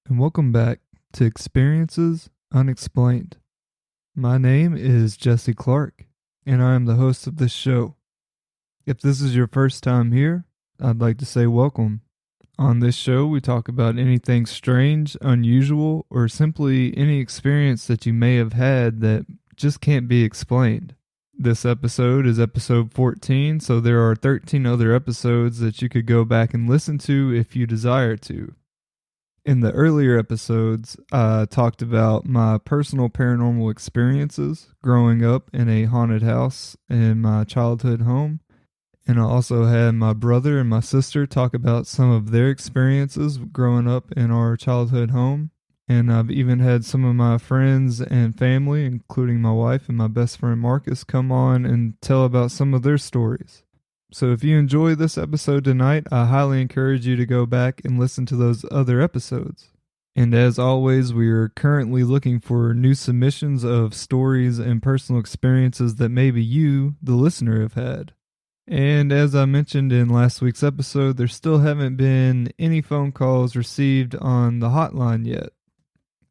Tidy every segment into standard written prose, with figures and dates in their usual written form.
and welcome back to Experiences Unexplained. My name is Jesse Clark, and I am the host of this show. If this is your first time here, I'd like to say welcome. On this show, we talk about anything strange, unusual, or simply any experience that you may have had that just can't be explained. This episode is episode 14, so there are 13 other episodes that you could go back and listen to if you desire to. In the earlier episodes, I talked about my personal paranormal experiences growing up in a haunted house in my childhood home. And I also had my brother and my sister talk about some of their experiences growing up in our childhood home. And I've even had some of my friends and family, including my wife and my best friend Marcus, come on and tell about some of their stories. So if you enjoy this episode tonight, I highly encourage you to go back and listen to those other episodes. And as always, we are currently looking for new submissions of stories and personal experiences that maybe you, the listener, have had. And as I mentioned in last week's episode, there still haven't been any phone calls received on the hotline yet.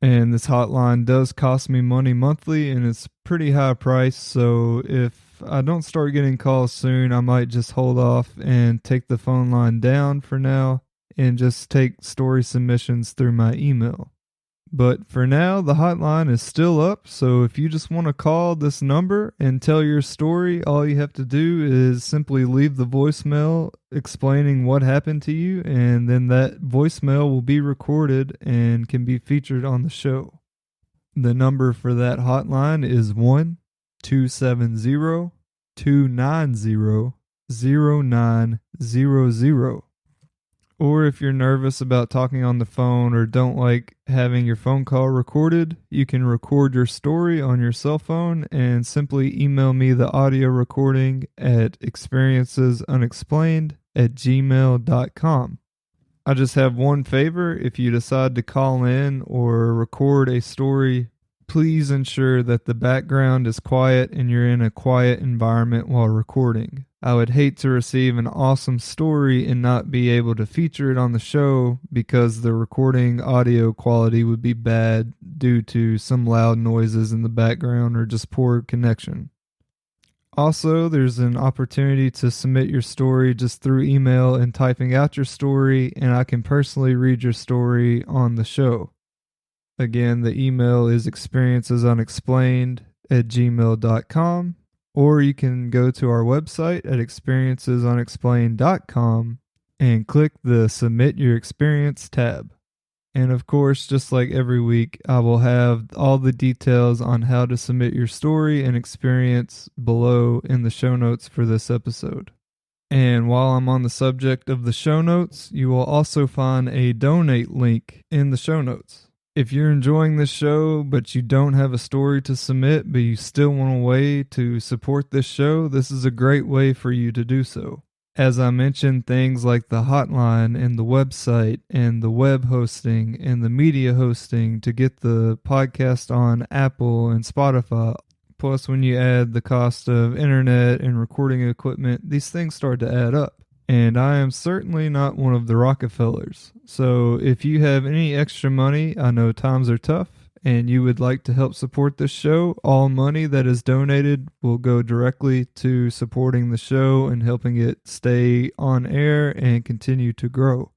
And this hotline does cost me money monthly, and it's pretty high price, so if I don't start getting calls soon, I might just hold off and take the phone line down for now and just take story submissions through my email. But for now, the hotline is still up, so if you just want to call this number and tell your story, all you have to do is simply leave the voicemail explaining what happened to you, and then that voicemail will be recorded and can be featured on the show. The number for that hotline is 1-270-290-0900. Or if you're nervous about talking on the phone or don't like having your phone call recorded, you can record your story on your cell phone and simply email me the audio recording at experiencesunexplained@gmail.com. I just have one favor: if you decide to call in or record a story, please ensure that the background is quiet and you're in a quiet environment while recording. I would hate to receive an awesome story and not be able to feature it on the show because the recording audio quality would be bad due to some loud noises in the background or just poor connection. Also, there's an opportunity to submit your story just through email and typing out your story, and I can personally read your story on the show. Again, the email is experiencesunexplained@gmail.com, or you can go to our website at experiencesunexplained.com and click the Submit Your Experience tab. And of course, just like every week, I will have all the details on how to submit your story and experience below in the show notes for this episode. And while I'm on the subject of the show notes, you will also find a donate link in the show notes. If you're enjoying this show, but you don't have a story to submit, but you still want a way to support this show, this is a great way for you to do so. As I mentioned, things like the hotline and the website and the web hosting and the media hosting to get the podcast on Apple and Spotify. Plus, when you add the cost of internet and recording equipment, these things start to add up. And I am certainly not one of the Rockefellers. So if you have any extra money, I know times are tough, and you would like to help support this show, all money that is donated will go directly to supporting the show and helping it stay on air and continue to grow.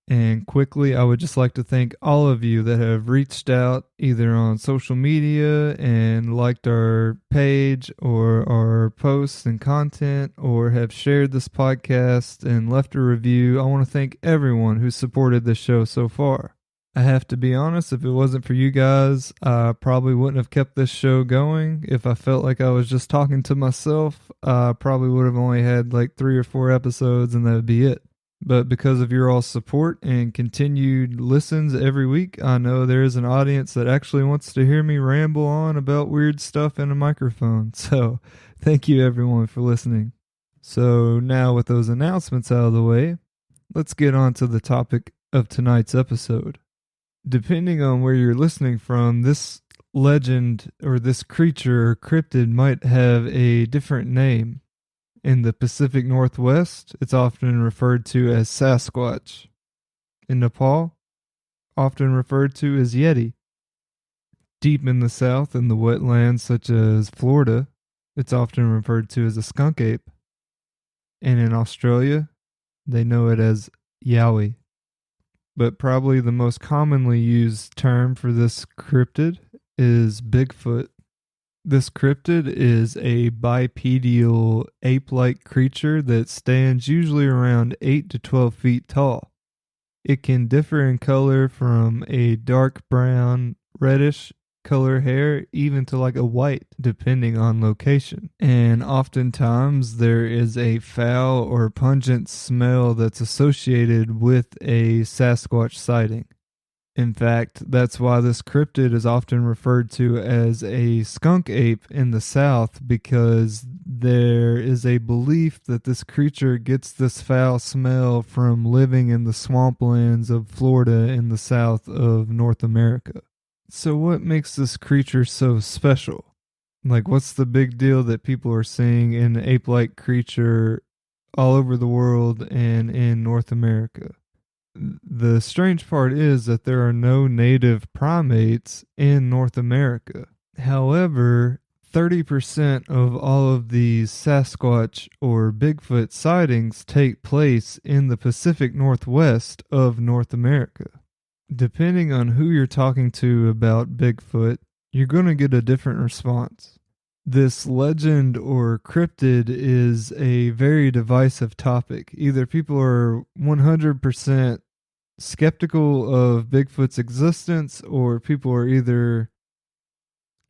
And quickly, I would just like to thank all of you that have reached out either on social media and liked our page or our posts and content, or have shared this podcast and left a review. I want to thank everyone who supported this show so far. I have to be honest, if it wasn't for you guys, I probably wouldn't have kept this show going. If I felt like I was just talking to myself, I probably would have only had like 3 or 4 episodes and that would be it. But because of your all support and continued listens every week, I know there is an audience that actually wants to hear me ramble on about weird stuff in a microphone. So thank you everyone for listening. So now with those announcements out of the way, let's get on to the topic of tonight's episode. Depending on where you're listening from, this legend or this creature or cryptid might have a different name. In the Pacific Northwest, it's often referred to as Sasquatch. In Nepal, often referred to as Yeti. Deep in the south, in the wetlands such as Florida, it's often referred to as a skunk ape. And in Australia, they know it as Yowie. But probably the most commonly used term for this cryptid is Bigfoot. This cryptid is a bipedal ape-like creature that stands usually around 8 to 12 feet tall. It can differ in color from a dark brown, reddish color hair even to like a white, depending on location. And oftentimes there is a foul or pungent smell that's associated with a Sasquatch sighting. In fact, that's why this cryptid is often referred to as a skunk ape in the South, because there is a belief that this creature gets this foul smell from living in the swamplands of Florida in the south of North America. So what makes this creature so special? Like, what's the big deal that people are seeing an ape-like creature all over the world and in North America? The strange part is that there are no native primates in North America. However, 30% of all of these Sasquatch or Bigfoot sightings take place in the Pacific Northwest of North America. Depending on who you're talking to about Bigfoot, you're going to get a different response. This legend or cryptid is a very divisive topic. Either people are 100% skeptical of Bigfoot's existence, or people are either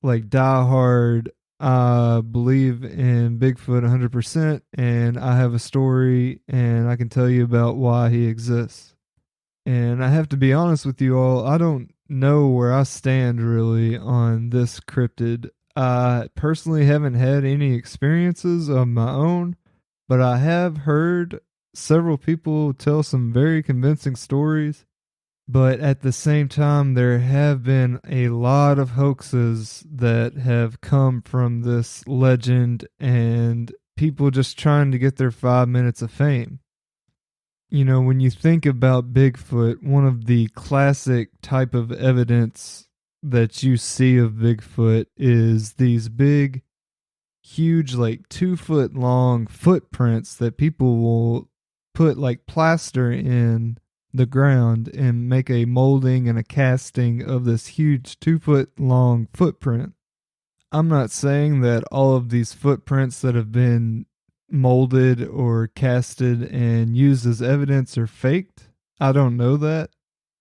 like diehard, I believe in Bigfoot 100% and I have a story and I can tell you about why he exists. And I have to be honest with you all, I don't know where I stand really on this cryptid. I personally haven't had any experiences of my own, but I have heard several people tell some very convincing stories. But at the same time, there have been a lot of hoaxes that have come from this legend and people just trying to get their 5 minutes of fame. You know, when you think about Bigfoot, one of the classic type of evidence that you see of Bigfoot is these big, huge, like 2 foot long footprints that people will put like plaster in the ground and make a molding and a casting of this huge 2 foot long footprint. I'm not saying that all of these footprints that have been molded or casted and used as evidence are faked. I don't know that.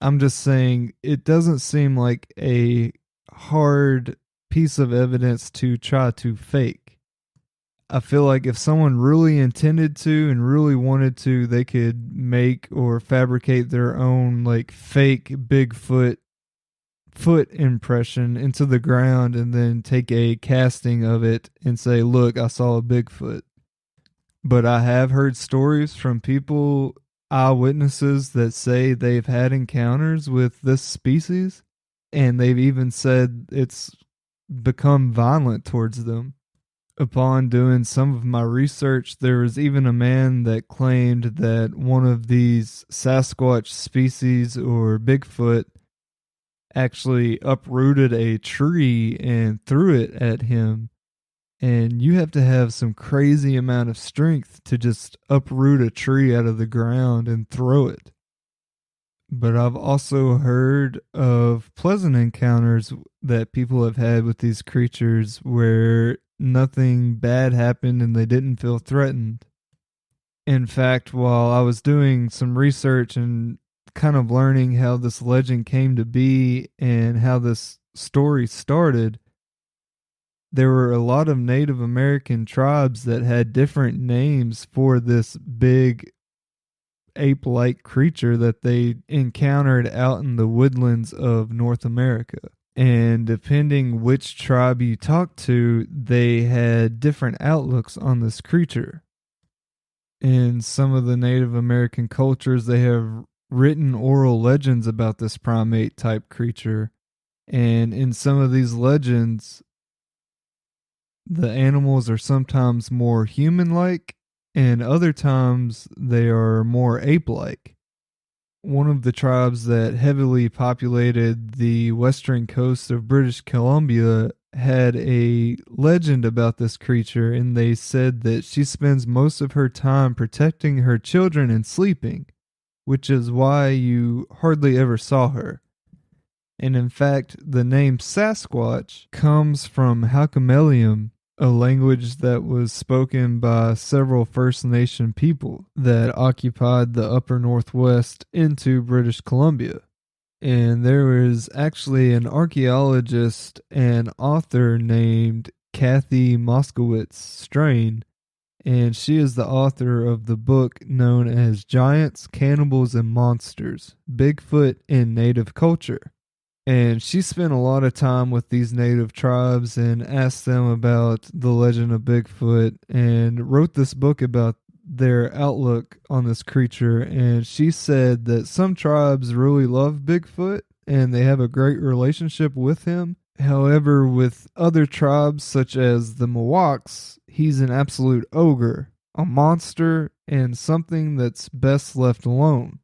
I'm just saying it doesn't seem like a hard piece of evidence to try to fake. I feel like if someone really intended to and really wanted to, they could make or fabricate their own like fake Bigfoot foot impression into the ground and then take a casting of it and say, look, I saw a Bigfoot. But I have heard stories from people, eyewitnesses, that say they've had encounters with this species, and they've even said it's become violent towards them. Upon doing some of my research, there was even a man that claimed that one of these Sasquatch species or Bigfoot actually uprooted a tree and threw it at him. And you have to have some crazy amount of strength to just uproot a tree out of the ground and throw it. But I've also heard of pleasant encounters that people have had with these creatures where nothing bad happened and they didn't feel threatened. In fact, while I was doing some research and kind of learning how this legend came to be and how this story started, there were a lot of Native American tribes that had different names for this big ape-like creature that they encountered out in the woodlands of North America. And depending which tribe you talked to, they had different outlooks on this creature. In some of the Native American cultures, they have written oral legends about this primate type creature. And in some of these legends, the animals are sometimes more human-like, and other times they are more ape-like. one of the tribes that heavily populated the western coast of British Columbia had a legend about this creature, and they said that she spends most of her time protecting her children and sleeping, which is why you hardly ever saw her. And in fact, the name Sasquatch comes from Halcomelium, a language that was spoken by several First Nation people that occupied the upper northwest into British Columbia. And there was actually an archaeologist and author named Kathy Moskowitz Strain, and she is the author of the book known as Giants, Cannibals, and Monsters, Bigfoot in Native Culture. And she spent a lot of time with these native tribes and asked them about the legend of Bigfoot and wrote this book about their outlook on this creature. And she said that some tribes really love Bigfoot and they have a great relationship with him. However, with other tribes such as the Mohawks, he's an absolute ogre, a monster, and something that's best left alone.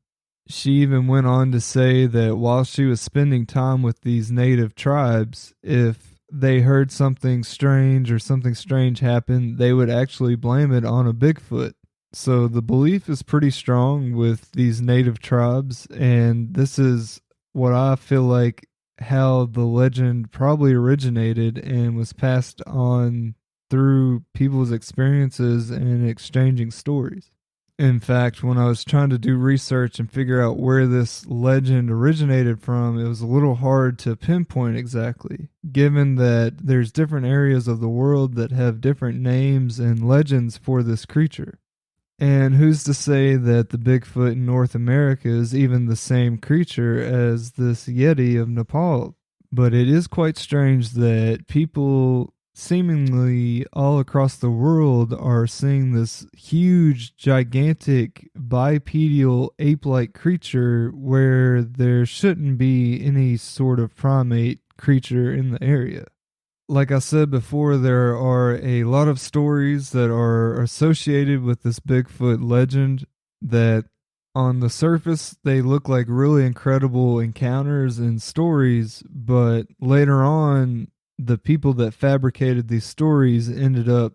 She even went on to say that while she was spending time with these native tribes, if they heard something strange or something strange happen, they would actually blame it on a Bigfoot. So the belief is pretty strong with these native tribes, and this is what I feel like how the legend probably originated and was passed on through people's experiences and exchanging stories. In fact, when I was trying to do research and figure out where this legend originated from, it was a little hard to pinpoint exactly, given that there's different areas of the world that have different names and legends for this creature. And who's to say that the Bigfoot in North America is even the same creature as this Yeti of Nepal? But it is quite strange that people seemingly all across the world are seeing this huge, gigantic, bipedal, ape-like creature where there shouldn't be any sort of primate creature in the area. Like I said before, there are a lot of stories that are associated with this Bigfoot legend that on the surface they look like really incredible encounters and stories, but later on the people that fabricated these stories ended up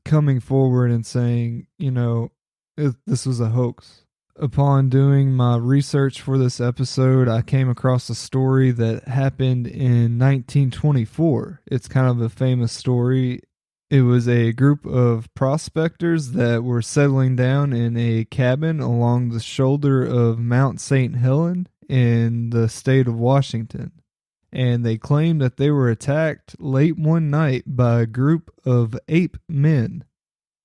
coming forward and saying, this was a hoax. Upon doing my research for this episode, I came across a story that happened in 1924. It's kind of a famous story. It was a group of prospectors that were settling down in a cabin along the shoulder of Mount St. Helens in the state of Washington. And they claimed that they were attacked late one night by a group of ape men.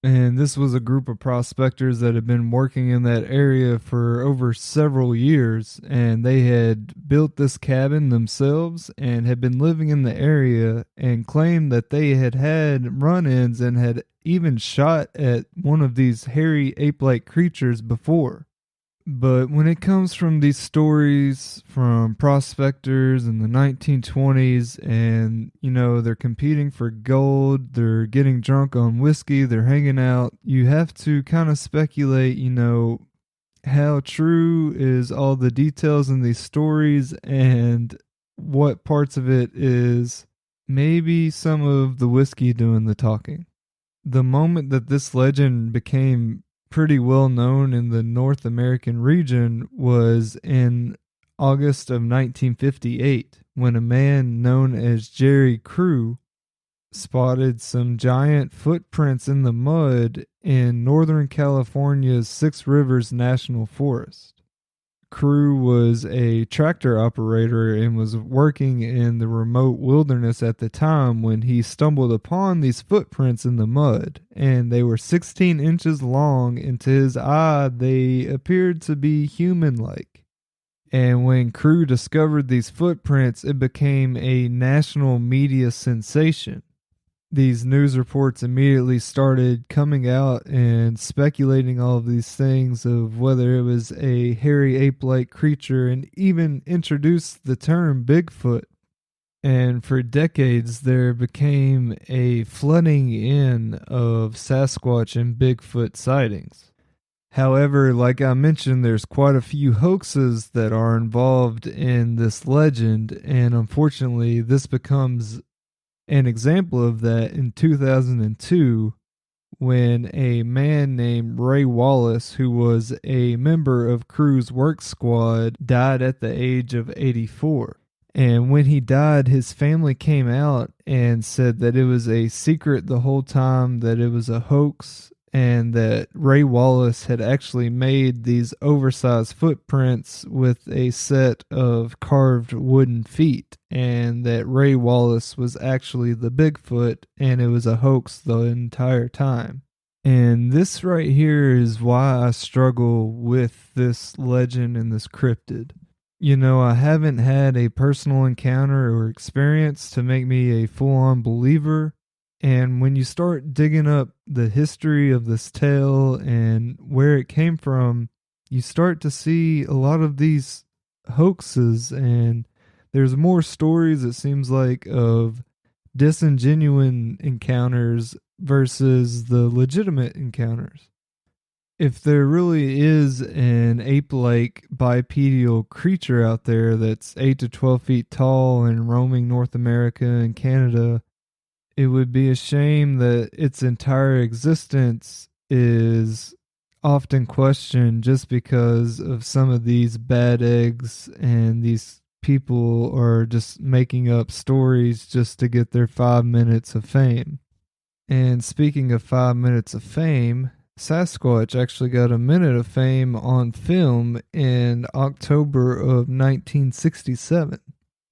And this was a group of prospectors that had been working in that area for over several years, and they had built this cabin themselves and had been living in the area and claimed that they had had run-ins and had even shot at one of these hairy ape-like creatures before. But when it comes from these stories from prospectors in the 1920s and, they're competing for gold, they're getting drunk on whiskey, they're hanging out, you have to kind of speculate, how true is all the details in these stories and what parts of it is maybe some of the whiskey doing the talking. The moment that this legend became pretty well known in the North American region was in August of 1958 when a man known as Jerry Crew spotted some giant footprints in the mud in Northern California's Six Rivers National Forest. Crew was a tractor operator and was working in the remote wilderness at the time when he stumbled upon these footprints in the mud, and they were 16 inches long, and to his eye they appeared to be human-like. And when Crew discovered these footprints, it became a national media sensation. These news reports immediately started coming out and speculating all of these things of whether it was a hairy ape-like creature and even introduced the term Bigfoot. And for decades, there became a flooding in of Sasquatch and Bigfoot sightings. However, like I mentioned, there's quite a few hoaxes that are involved in this legend, and unfortunately, this becomes an example of that in 2002 when a man named Ray Wallace, who was a member of Crew's work squad, died at the age of 84. And when he died, his family came out and said that it was a secret the whole time, that it was a hoax, and that Ray Wallace had actually made these oversized footprints with a set of carved wooden feet, and that Ray Wallace was actually the Bigfoot, and it was a hoax the entire time. And this right here is why I struggle with this legend and this cryptid. You know, I haven't had a personal encounter or experience to make me a full on believer. And when you start digging up the history of this tale and where it came from, you start to see a lot of these hoaxes, and there's more stories, it seems like, of disingenuine encounters versus the legitimate encounters. If there really is an ape-like bipedal creature out there that's 8 to 12 feet tall and roaming North America and Canada, it would be a shame that its entire existence is often questioned just because of some of these bad eggs, and these people are just making up stories just to get their 5 minutes of fame. And speaking of 5 minutes of fame, Sasquatch actually got a minute of fame on film in October of 1967.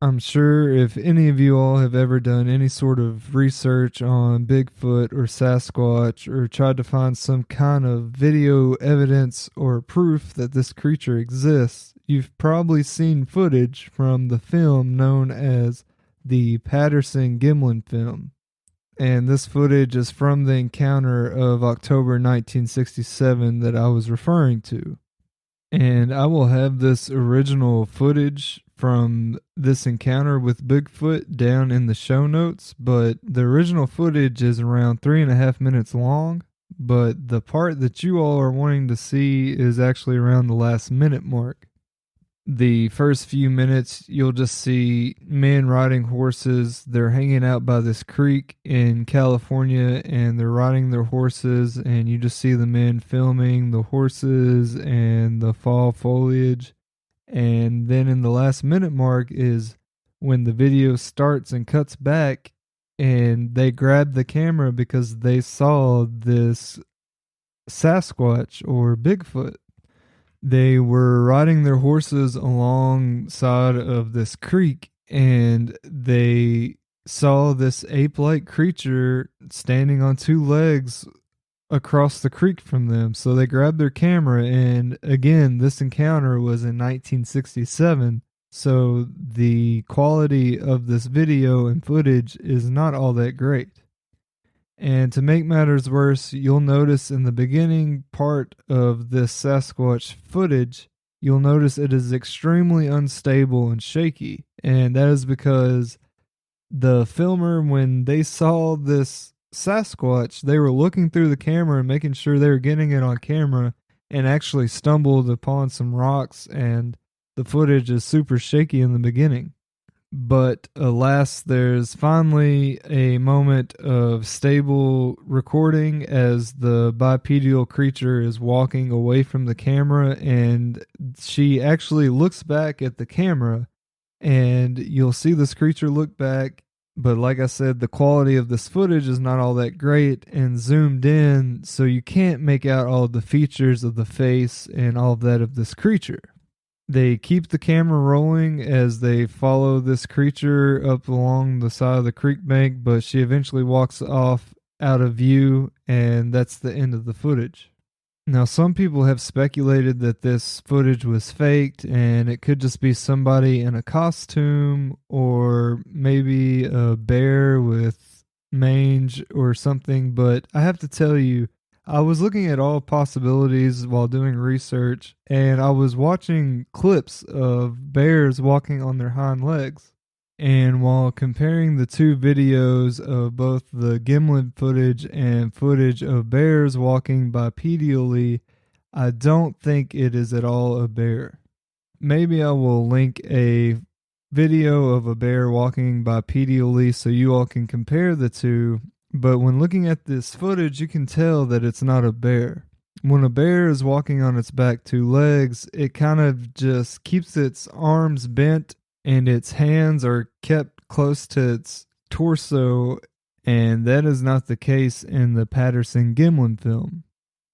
I'm sure if any of you all have ever done any sort of research on Bigfoot or Sasquatch, or tried to find some kind of video evidence or proof that this creature exists, you've probably seen footage from the film known as the Patterson-Gimlin film. And this footage is from the encounter of October 1967 that I was referring to. And I will have this original footage from this encounter with Bigfoot down in the show notes, but the original footage is around 3.5 minutes long, but the part that you all are wanting to see is actually around the last minute mark. The first few minutes, you'll just see men riding horses. They're hanging out by this creek in California, and they're riding their horses, and you just see the men filming the horses and the fall foliage. And then in the last minute mark is when the video starts and cuts back, and they grab the camera because they saw this Sasquatch or Bigfoot. They were riding their horses alongside of this creek, and they saw this ape-like creature standing on two legs across the creek from them. So they grabbed their camera, and again, this encounter was in 1967. So the quality of this video and footage is not all that great. And to make matters worse, you'll notice in the beginning part of this Sasquatch footage, you'll notice it is extremely unstable and shaky. And that is because the filmer, when they saw this Sasquatch, they were looking through the camera and making sure they were getting it on camera, and actually stumbled upon some rocks, and the footage is super shaky in the beginning. But alas, there's finally a moment of stable recording as the bipedal creature is walking away from the camera, and she actually looks back at the camera, and you'll see this creature look back. But like I said, the quality of this footage is not all that great and zoomed in, so you can't make out all the features of the face and all of that of this creature. They keep the camera rolling as they follow this creature up along the side of the creek bank, but she eventually walks off out of view, and that's the end of the footage. Now, some people have speculated that this footage was faked, and it could just be somebody in a costume, or maybe a bear with mange or something, but I have to tell you, I was looking at all possibilities while doing research, and I was watching clips of bears walking on their hind legs. And while comparing the two videos of both the Gimlin footage and footage of bears walking bipedally, I don't think it is at all a bear. Maybe I will link a video of a bear walking bipedally so you all can compare the two. But when looking at this footage, you can tell that it's not a bear. When a bear is walking on its back two legs, it kind of just keeps its arms bent and its hands are kept close to its torso, and that is not the case in the Patterson-Gimlin film.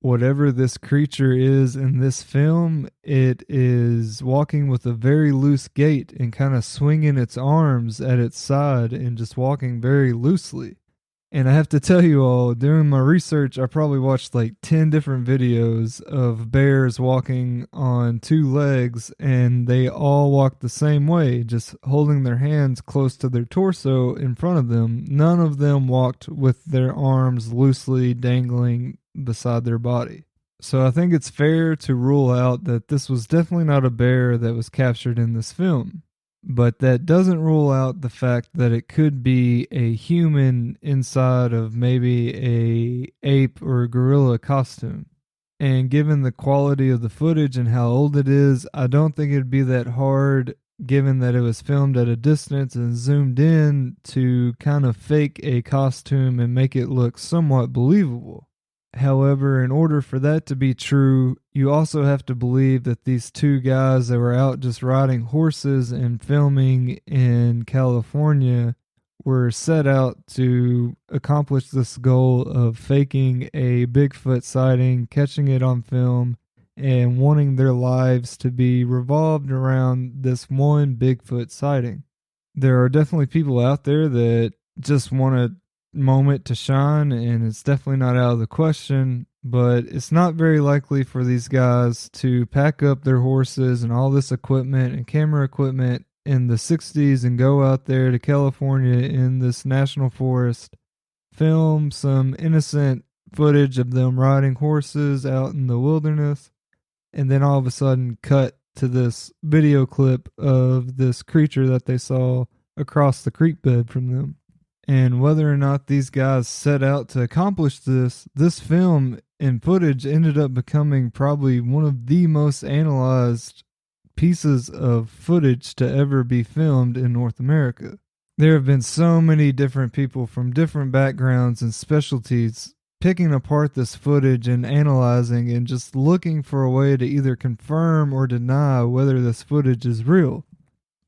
Whatever this creature is in this film, it is walking with a very loose gait and kind of swinging its arms at its side and just walking very loosely. And I have to tell you all, during my research, I probably watched like 10 different videos of bears walking on two legs, and they all walk the same way, just holding their hands close to their torso in front of them. None of them walked with their arms loosely dangling beside their body. So I think it's fair to rule out that this was definitely not a bear that was captured in this film. But that doesn't rule out the fact that it could be a human inside of maybe a ape or a gorilla costume. And given the quality of the footage and how old it is, I don't think it'd be that hard, given that it was filmed at a distance and zoomed in, to kind of fake a costume and make it look somewhat believable. However, in order for that to be true, you also have to believe that these two guys that were out just riding horses and filming in California were set out to accomplish this goal of faking a Bigfoot sighting, catching it on film, and wanting their lives to be revolved around this one Bigfoot sighting. There are definitely people out there that just want a moment to shine, and it's definitely not out of the question, but it's not very likely for these guys to pack up their horses and all this equipment and camera equipment in the 60s and go out there to California in this national forest, film some innocent footage of them riding horses out in the wilderness, and then all of a sudden cut to this video clip of this creature that they saw across the creek bed from them. And whether or not these guys set out to accomplish this, this film and footage ended up becoming probably one of the most analyzed pieces of footage to ever be filmed in North America. There have been so many different people from different backgrounds and specialties picking apart this footage and analyzing and just looking for a way to either confirm or deny whether this footage is real.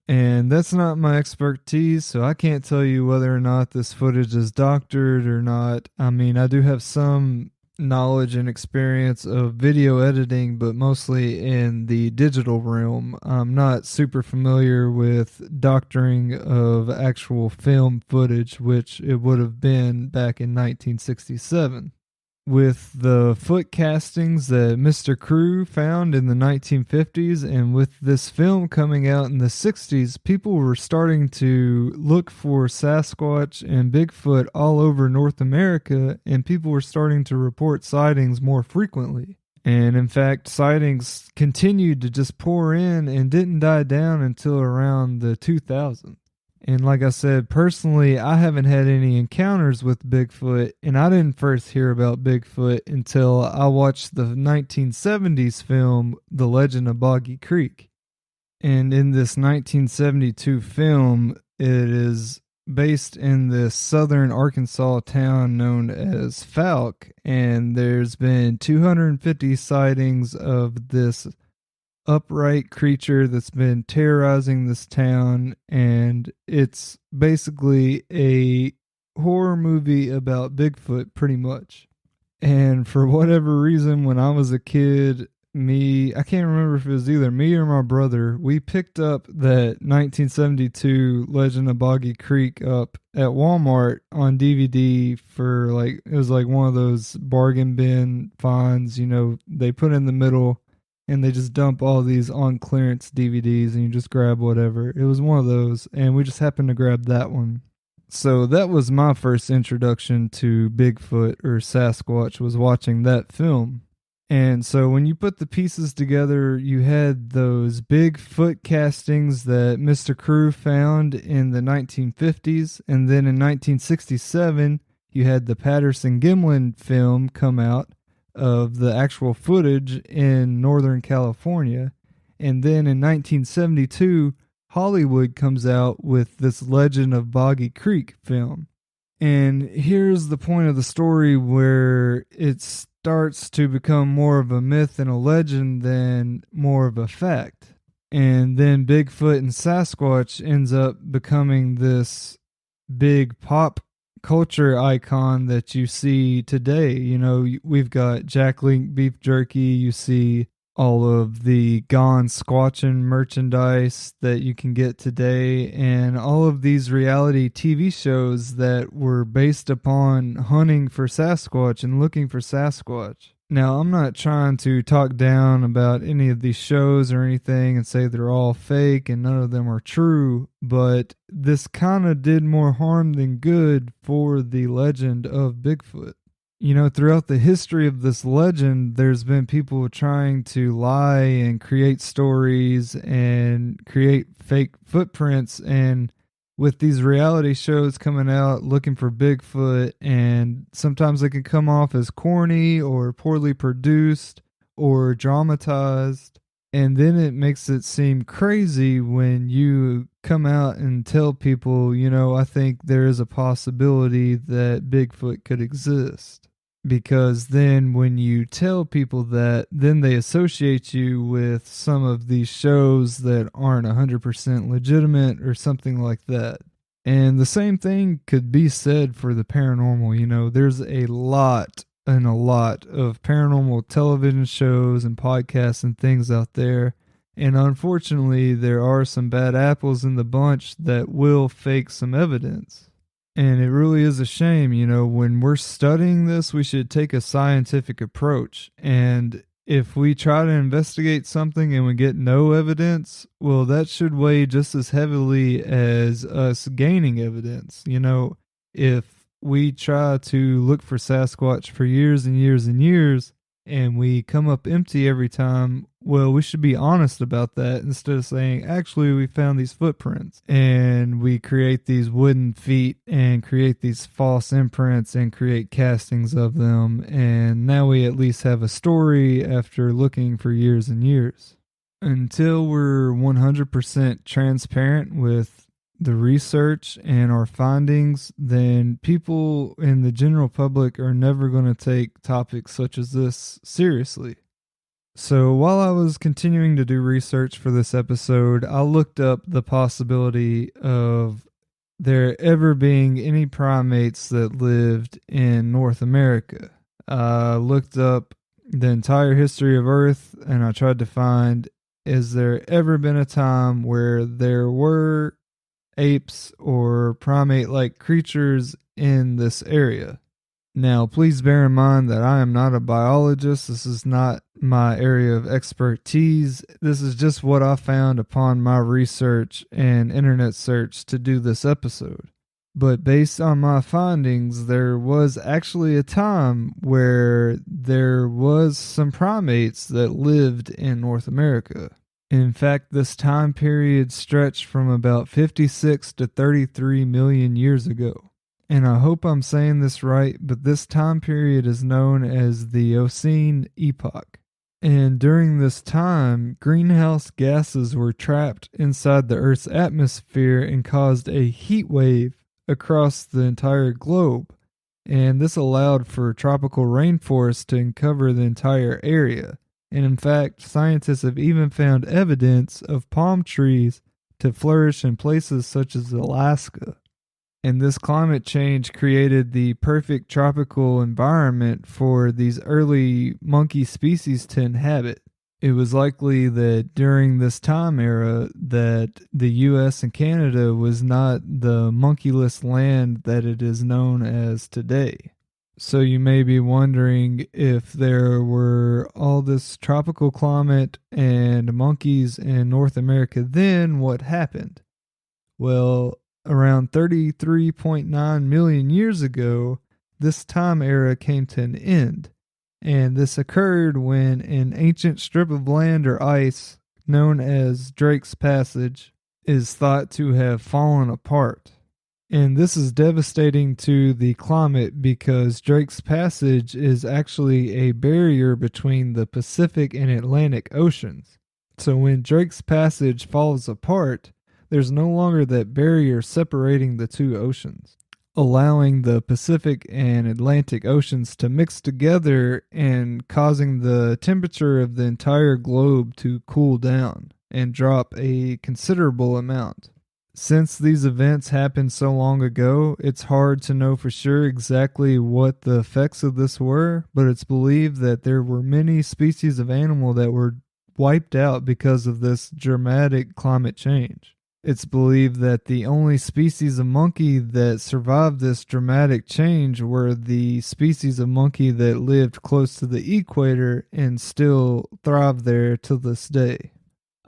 And that's not my expertise, so I can't tell you whether or not this footage is doctored or not. I mean, I do have some knowledge and experience of video editing, but mostly in the digital realm. I'm not super familiar with doctoring of actual film footage, which it would have been back in 1967. With the foot castings that Mr. Crew found in the 1950s, and with this film coming out in the 60s, people were starting to look for Sasquatch and Bigfoot all over North America, and people were starting to report sightings more frequently. And in fact, sightings continued to just pour in and didn't die down until around the 2000s. And like I said, personally, I haven't had any encounters with Bigfoot, and I didn't first hear about Bigfoot until I watched the 1970s film, The Legend of Boggy Creek. And in this 1972 film, it is based in this southern Arkansas town known as Falk, and there's been 250 sightings of this upright creature that's been terrorizing this town, and it's basically a horror movie about Bigfoot pretty much. And for whatever reason, when I was a kid, I can't remember if it was either me or my brother, we picked up that 1972 Legend of Boggy Creek up at Walmart on DVD for it was like one of those bargain bin finds, they put in the middle and they just dump all these on clearance DVDs and you just grab whatever. It was one of those, and we just happened to grab that one. So that was my first introduction to Bigfoot or Sasquatch, was watching that film. And so when you put the pieces together, you had those big foot castings that Mr. Crew found in the 1950s, and then in 1967, you had the Patterson-Gimlin film come out of the actual footage in Northern California. And then in 1972, Hollywood comes out with this Legend of Boggy Creek film. And here's the point of the story where it starts to become more of a myth and a legend than more of a fact. And then Bigfoot and Sasquatch ends up becoming this big pop culture icon that you see today. You know, we've got Jack Link beef jerky, you see all of the Gone Squatchin' merchandise that you can get today, and all of these reality TV shows that were based upon hunting for Sasquatch and looking for Sasquatch. Now, I'm not trying to talk down about any of these shows or anything and say they're all fake and none of them are true, but this kind of did more harm than good for the legend of Bigfoot. You know, throughout the history of this legend, there's been people trying to lie and create stories and create fake footprints. And with these reality shows coming out looking for Bigfoot, and sometimes they can come off as corny or poorly produced or dramatized. And then it makes it seem crazy when you come out and tell people, you know, I think there is a possibility that Bigfoot could exist. Because then when you tell people that, then they associate you with some of these shows that aren't 100% legitimate or something like that. And the same thing could be said for the paranormal. You know, there's a lot of paranormal television shows and podcasts and things out there. And unfortunately, there are some bad apples in the bunch that will fake some evidence. And it really is a shame, you know, when we're studying this, we should take a scientific approach. And if we try to investigate something and we get no evidence, well, that should weigh just as heavily as us gaining evidence. You know, if we try to look for Sasquatch for years and years and years, and we come up empty every time, well, we should be honest about that instead of saying, actually, we found these footprints. And we create these wooden feet and create these false imprints and create castings of them. And now we at least have a story after looking for years and years. Until we're 100% transparent with the research and our findings, then people in the general public are never going to take topics such as this seriously. So while I was continuing to do research for this episode, I looked up the possibility of there ever being any primates that lived in North America. I looked up the entire history of Earth and I tried to find, is there ever been a time where there were apes or primate-like creatures in this area? Now, please bear in mind that I am not a biologist. This is not my area of expertise. This is just what I found upon my research and internet search to do this episode. But based on my findings, there was actually a time where there was some primates that lived in North America. In fact, this time period stretched from about 56 to 33 million years ago. And I hope I'm saying this right, but this time period is known as the Eocene epoch. And during this time, greenhouse gases were trapped inside the Earth's atmosphere and caused a heat wave across the entire globe. And this allowed for tropical rainforests to cover the entire area. And in fact, scientists have even found evidence of palm trees to flourish in places such as Alaska. And this climate change created the perfect tropical environment for these early monkey species to inhabit. It was likely that during this time era that the US and Canada was not the monkeyless land that it is known as today. So you may be wondering, if there were all this tropical climate and monkeys in North America, then what happened? Well, around 33.9 million years ago, this time era came to an end. And this occurred when an ancient strip of land or ice, known as Drake's Passage, is thought to have fallen apart. And this is devastating to the climate because Drake's Passage is actually a barrier between the Pacific and Atlantic Oceans. So when Drake's Passage falls apart, there's no longer that barrier separating the two oceans, allowing the Pacific and Atlantic Oceans to mix together and causing the temperature of the entire globe to cool down and drop a considerable amount. Since these events happened so long ago, it's hard to know for sure exactly what the effects of this were, but it's believed that there were many species of animal that were wiped out because of this dramatic climate change. It's believed that the only species of monkey that survived this dramatic change were the species of monkey that lived close to the equator and still thrive there to this day.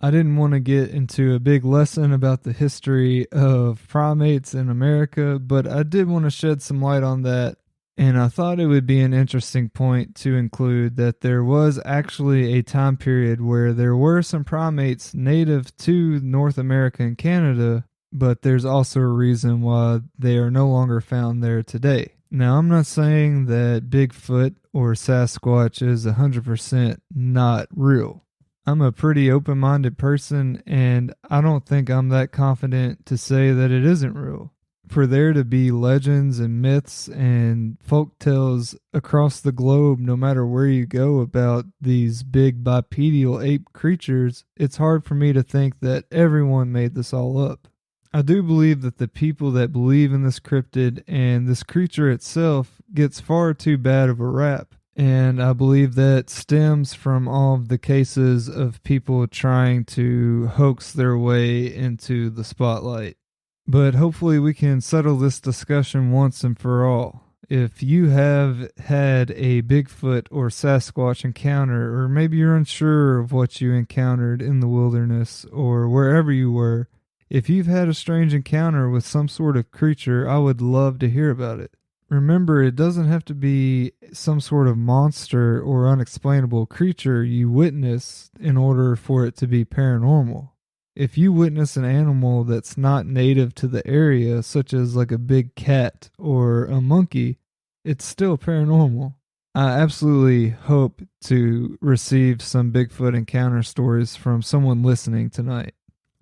I didn't want to get into a big lesson about the history of primates in America, but I did want to shed some light on that, and I thought it would be an interesting point to include that there was actually a time period where there were some primates native to North America and Canada, but there's also a reason why they are no longer found there today. Now, I'm not saying that Bigfoot or Sasquatch is 100% not real. I'm a pretty open-minded person, and I don't think I'm that confident to say that it isn't real. For there to be legends and myths and folk tales across the globe, no matter where you go, about these big bipedal ape creatures, it's hard for me to think that everyone made this all up. I do believe that the people that believe in this cryptid and this creature itself gets far too bad of a rap. And I believe that stems from all of the cases of people trying to hoax their way into the spotlight. But hopefully we can settle this discussion once and for all. If you have had a Bigfoot or Sasquatch encounter, or maybe you're unsure of what you encountered in the wilderness or wherever you were, if you've had a strange encounter with some sort of creature, I would love to hear about it. Remember, it doesn't have to be some sort of monster or unexplainable creature you witness in order for it to be paranormal. If you witness an animal that's not native to the area, such as like a big cat or a monkey, it's still paranormal. I absolutely hope to receive some Bigfoot encounter stories from someone listening tonight.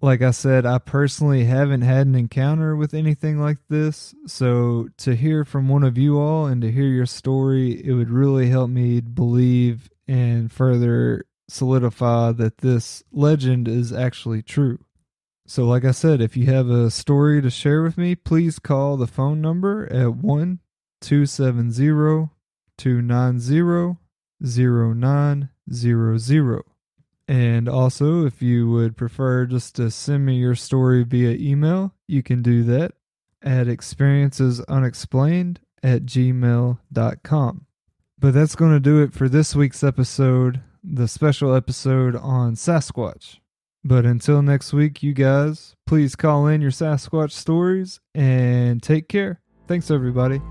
Like I said, I personally haven't had an encounter with anything like this, so to hear from one of you all and to hear your story, it would really help me believe and further solidify that this legend is actually true. So like I said, if you have a story to share with me, please call the phone number at 1-270-290-0900. And also, if you would prefer just to send me your story via email, you can do that at experiencesunexplained@gmail.com. But that's going to do it for this week's episode, the special episode on Sasquatch. But until next week, you guys, please call in your Sasquatch stories and take care. Thanks, everybody.